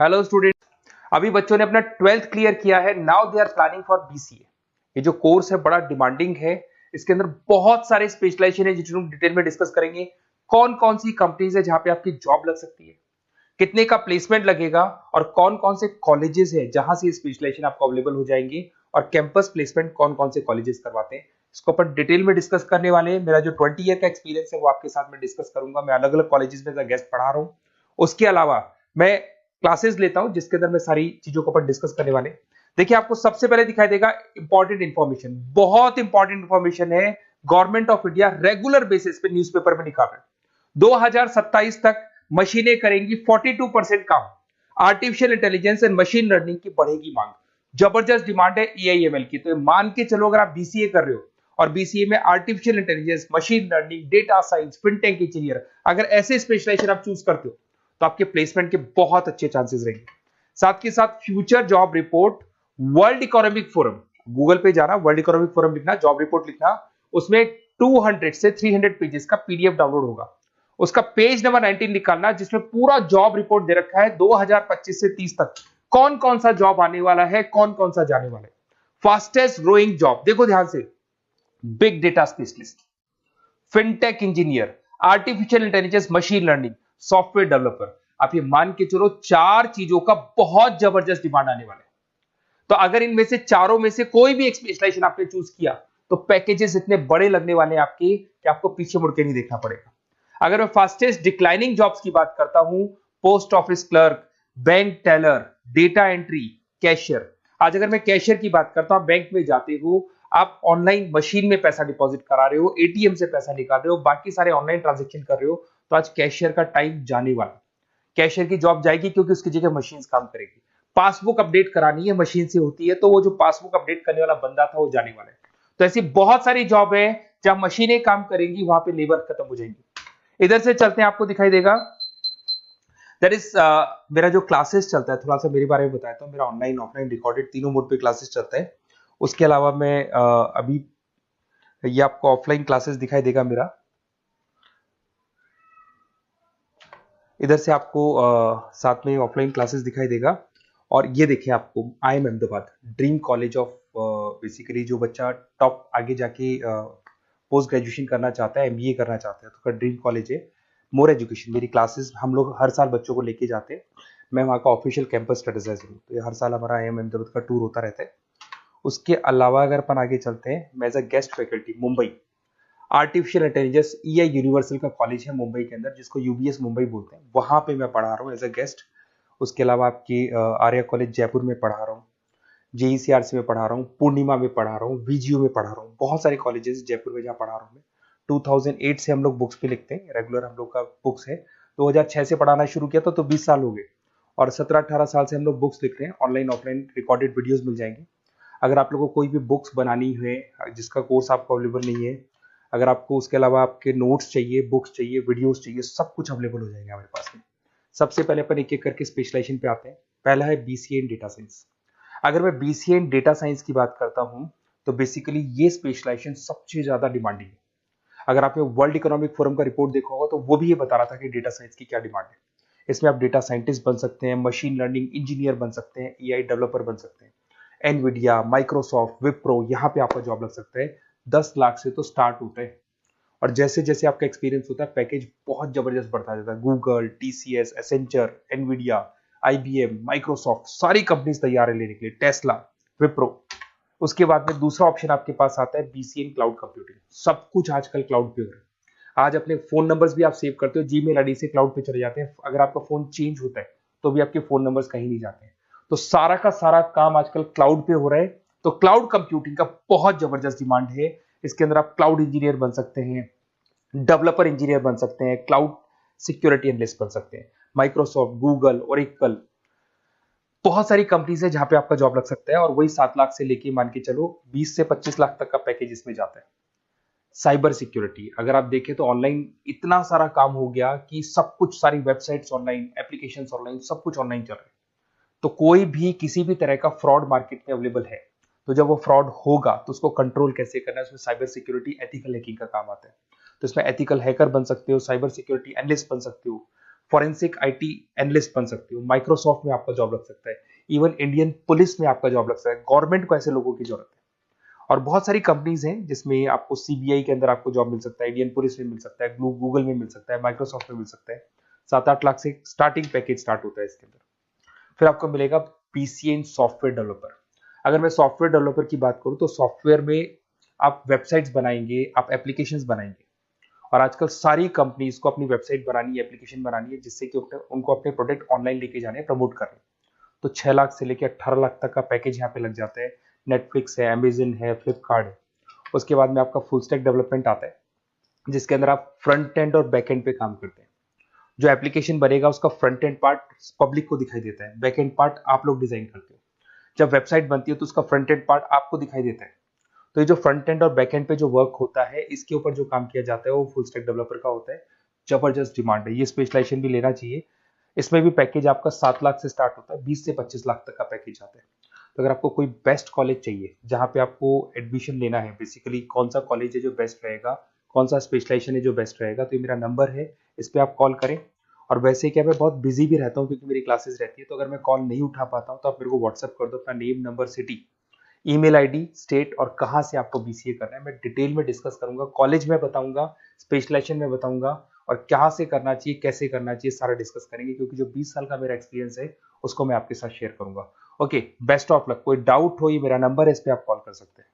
Hello student. अभी बच्चों ने अपना 12th क्लियर किया है। Now they are planning for BCA. ये जो कोर्स है बड़ा डिमांडिंग है। इसके अंदर बहुत सारे स्पेशलाइजेशन है जिनको डिटेल में डिस्कस करेंगे। कौन कौन सी कंपनीज है जहां पे आपकी जॉब लग सकती है, कितने का प्लेसमेंट लगेगा और कौन कौन से कॉलेजेस है जहां से स्पेशलाइजेशन आपको अवेलेबल हो जाएंगे और कैंपस प्लेसमेंट कौन कौन से कॉलेजेस करवाते हैं, इसको अपन डिटेल में डिस्कस करने वाले हैं। मेरा जो 20 ईयर का एक्सपीरियंस है वो आपके साथ में डिस्कस करूंगा। मैं अलग अलग कॉलेजेस में गेस्ट पढ़ा रहा हूं। उसके अलावा मैं क्लासेस लेता हूं जिसके अंदर मैं सारी चीजों को अपन डिस्कस करने वाले। देखिए, आपको सबसे पहले दिखाई देगा इंपॉर्टेंट इंफॉर्मेशन, बहुत इंपॉर्टेंट इंफॉर्मेशन है। Government of India regular basis पे न्यूज़पेपर में निकाल रहा है 2027 तक मशीनें करेंगी 42% काम। Artificial intelligence and machine learning की बढ़ेगी मांग। जबरदस्त डिमांड है एआईएमएल की। तो मान के चलो, अगर आप बीसीए कर रहे हो और बीसीए में artificial intelligence, machine learning, data science, fintech engineer, अगर ऐसे स्पेशलाइजेशन आप चूज करते हो तो आपके प्लेसमेंट के बहुत अच्छे चांसेस रहेंगे। साथ के साथ future job report, world economic forum, Google पे जाना, वर्ल्ड इकोनॉमिक फोरम लिखना, जॉब रिपोर्ट लिखना, उसमें 200 से 300 पेजेस का पीडीएफ डाउनलोड होगा। उसका पेज नंबर 19 निकालना जिसमें पूरा जॉब रिपोर्ट दे रखा है 2025 से 30 तक कौन कौन सा जॉब आने वाला है, कौन कौन सा जाने वाला है। फास्टेस्ट ग्रोइंग जॉब देखो ध्यान से, big data specialist, fintech engineer, artificial intelligence, machine learning, software developer. आप ये मान के चलो चार चीजों का बहुत जबरदस्त डिमांड आने वाला है। तो अगर इनमें से चारों में से कोई भी एक स्पेशलाइजेशन आपने चूज किया तो पैकेजेस इतने बड़े लगने वाले हैं आपके कि आपको पीछे मुड़ के नहीं देखना पड़ेगा। अगर मैं फास्टेस्ट डिक्लाइनिंग जॉब्स की बात करता हूं, post office clerk, bank teller, data entry, cashier. आज अगर मैं कैशियर की बात करता हूं, बैंक में जाते हो, आप ऑनलाइन मशीन में पैसा डिपॉजिट करा रहे हो, एटीएम से पैसा निकाल रहे हो, बाकी सारे ऑनलाइन ट्रांजेक्शन कर रहे हो, तो आज कैशियर का टाइम जाने वाला। कैशियर की जॉब जाएगी क्योंकि उसकी जगह मशीन काम करेगी। पासबुक अपडेट करानी है, मशीन से होती है, तो वो जो पासबुक अपडेट करने वाला बंदा था वो जाने वाला है। तो ऐसी बहुत सारी जॉब है जहां मशीनें काम करेंगी, वहां पे लेबर खत्म हो जाएंगी। इधर से चलते हैं, आपको दिखाई देगा दैट इज मेरा जो क्लासेस चलता है, थोड़ा सा मेरे बारे में बताता हूँ। मेरा ऑनलाइन ऑफलाइन रिकॉर्डेड तीनों मोड पे क्लासेस चलता है। उसके अलावा मैं अभी ये आपको ऑफलाइन क्लासेस दिखाई देगा मेरा। इधर से आपको साथ में ऑफलाइन क्लासेस दिखाई देगा। और ये देखिए, आपको IIM Ahmedabad, dream college of, basically जो बच्चा टॉप आगे जाके पोस्ट ग्रेजुएशन करना चाहता है, एमबीए करना चाहता है, तो उसका ड्रीम कॉलेज है। मोर एजुकेशन, मेरी क्लासेस हम लोग हर साल बच्चों को लेके जाते हैं। मैं वहाँ का ऑफिशियल कैंपस स्ट्रेटेजाइजर हूँ, तो ये हर साल हमारा IIM अहमदाबाद का टूर होता रहता है। उसके अलावा अगर अपन आगे चलते हैं, मैं as a guest faculty Mumbai artificial intelligence EI universal का कॉलेज है मुंबई के अंदर, जिसको UBS मुंबई बोलते हैं, वहां पे मैं पढ़ा रहा हूँ एज अ गेस्ट। उसके अलावा आपकी आर्या कॉलेज जयपुर में पढ़ा रहा हूँ, JECRC में पढ़ा रहा हूँ, पूर्णिमा में पढ़ा रहा हूँ, VGU में पढ़ा रहा हूँ। बहुत सारे कॉलेजेस जयपुर में जहाँ पढ़ा रहा हूँ मैं। 2008 से हम लोग बुक्स पे लिखते हैं, रेगुलर हम लोग का बुक्स है। 2006 से पढ़ाना शुरू किया तो 20 साल हो गए। और 17-18 साल से हम लोग बुक्स लिख रहे हैं। ऑनलाइन ऑफलाइन रिकॉर्डेड वीडियोस मिल जाएंगे। अगर आप लोगों को कोई भी बुक्स बनानी है जिसका कोर्स आपको अवेलेबल नहीं है, अगर आपको उसके अलावा आपके नोट्स चाहिए, बुक्स चाहिए, वीडियोस चाहिए, सब कुछ अवेलेबल हो जाएगा हमारे पास में। सबसे पहले अपन एक एक करके स्पेशलाइजेशन पे आते हैं। पहला है BCA इन डेटा साइंस। अगर मैं BCA इन डेटा साइंस की बात करता हूं तो बेसिकली ये स्पेशलाइजेशन सबसे ज्यादा डिमांडिंग है। अगर आपने वर्ल्ड इकोनॉमिक फोरम का रिपोर्ट देखा होगा तो वो भी ये बता रहा था कि डेटा साइंस की क्या डिमांड है। इसमें आप डेटा साइंटिस्ट बन सकते हैं, मशीन लर्निंग इंजीनियर बन सकते हैं, AI डेवलपर बन सकते हैं। एनवीडिया, माइक्रोसॉफ्ट, विप्रो, यहाँ पे आपका जॉब लग सकता है। 10 लाख से तो स्टार्ट होता है और जैसे जैसे आपका एक्सपीरियंस होता है पैकेज बहुत जबरदस्त बढ़ता जाता है। Google, TCS, Accenture, Nvidia, IBM, Microsoft, सारी कंपनीज तैयार है लेने के लिए, टेस्ला, विप्रो। उसके बाद में दूसरा ऑप्शन आपके पास आता है BCA इन क्लाउड कंप्यूटिंग। सब कुछ आजकल क्लाउड पे हो रहा है। आज अपने फोन नंबर्स भी आप सेव करते हो, जीमेल आईडी से क्लाउड पे चले जाते हैं। अगर आपका फोन चेंज होता है तो भी आपके फोन नंबर्स कहीं नहीं जाते हैं। तो सारा का सारा काम आजकल क्लाउड पे हो रहा है। तो क्लाउड कंप्यूटिंग का बहुत जबरदस्त डिमांड है। इसके अंदर आप क्लाउड इंजीनियर बन सकते हैं, डेवलपर इंजीनियर बन सकते हैं, क्लाउड सिक्योरिटी एनालिस्ट बन सकते हैं। माइक्रोसॉफ्ट, गूगल, ओरेकल, बहुत सारी कंपनीज है जहां पे आपका जॉब लग सकता है। और वही 7 लाख से लेके मान के चलो 20 से 25 लाख तक का पैकेज इसमें जाता है। साइबर सिक्योरिटी, अगर आप देखें तो ऑनलाइन इतना सारा काम हो गया कि सब कुछ, सारी वेबसाइट्स ऑनलाइन, एप्लीकेशंस ऑनलाइन, सब कुछ ऑनलाइन चल रहा है। तो कोई भी किसी भी तरह का फ्रॉड मार्केट में अवेलेबल है, तो जब वो फ्रॉड होगा तो उसको कंट्रोल कैसे करना है, उसमें साइबर सिक्योरिटी, एथिकल हैकिंग का काम आता है। तो इसमें एथिकल हैकर बन सकते हो, साइबर सिक्योरिटी एनालिस्ट बन सकते हो, फॉरेंसिक आईटी एनालिस्ट बन सकते हो, माइक्रोसॉफ्ट में आपका जॉब लग सकता है, इवन इंडियन पुलिस में आपका जॉब लग सकता है। गवर्नमेंट को ऐसे लोगों की जरूरत है। और बहुत सारी कंपनीज हैं जिसमें आपको सीबीआई के अंदर आपको जॉब मिल सकता है, इंडियन पुलिस में मिल सकता है, गूगल में मिल सकता है, माइक्रोसॉफ्ट में मिल सकता है। 7-8 लाख से स्टार्टिंग पैकेज स्टार्ट होता है इसके अंदर। फिर आपको मिलेगा पीसीए इन सॉफ्टवेयर डेवलपर। अगर मैं सॉफ्टवेयर डेवलपर की बात करूं तो सॉफ्टवेयर में आप वेबसाइट्स बनाएंगे, आप एप्लीकेशंस बनाएंगे। और आजकल सारी कंपनीज को अपनी वेबसाइट बनानी है, एप्लीकेशन बनानी है, जिससे कि उनको अपने प्रोडक्ट ऑनलाइन लेके जाने हैं, प्रमोट करने हैं। तो 6 लाख से लेकर 18 लाख तक का पैकेज यहाँ पे लग जाता है। नेटफ्लिक्स है, अमेजन है, फ्लिपकार्ट है। उसके बाद में आपका फुल स्टैक डेवलपमेंट आता है, जिसके अंदर आप फ्रंट एंड और बैक एंड पे काम करते हैं। जो एप्लीकेशन बनेगा उसका फ्रंट एंड पार्ट पब्लिक को दिखाई देता है, बैक एंड पार्ट आप लोग डिजाइन करते हो। जब वेबसाइट बनती है तो उसका फ्रंट एंड पार्ट आपको दिखाई देता है। तो ये जो फ्रंट एंड और बैक एंड पे जो वर्क होता है, इसके ऊपर जो काम किया जाता है वो फुल स्टैक डेवलपर का होता है। जबरदस्त डिमांड है, ये स्पेशलाइजेशन भी लेना चाहिए। इसमें भी पैकेज आपका 7 लाख से स्टार्ट होता है, 20 से 25 लाख तक का पैकेज आता है। तो अगर आपको कोई बेस्ट कॉलेज चाहिए जहाँ पे आपको एडमिशन लेना है, बेसिकली कौन सा कॉलेज है जो बेस्ट रहेगा, कौन सा स्पेशलाइजेशन है जो बेस्ट रहेगा, तो ये मेरा नंबर है, इस पर आप कॉल करें। और वैसे क्या, मैं बहुत बिजी भी रहता हूँ क्योंकि मेरी क्लासेस रहती है, तो अगर मैं कॉल नहीं उठा पाता हूँ तो आप मेरे को व्हाट्सअप कर दो अपना name, number, city, email ID, state और कहाँ से आपको बीसीए करना है। मैं डिटेल में डिस्कस करूंगा, कॉलेज में बताऊंगा, स्पेशलाइजेशन में बताऊंगा, और कहाँ से करना चाहिए, कैसे करना चाहिए, सारा डिस्कस करेंगे, क्योंकि जो 20 साल का मेरा एक्सपीरियंस है उसको मैं आपके साथ शेयर करूंगा। Okay, best of luck. कोई डाउट हो, ये मेरा नंबर है, इस पे आप कॉल कर सकते हैं।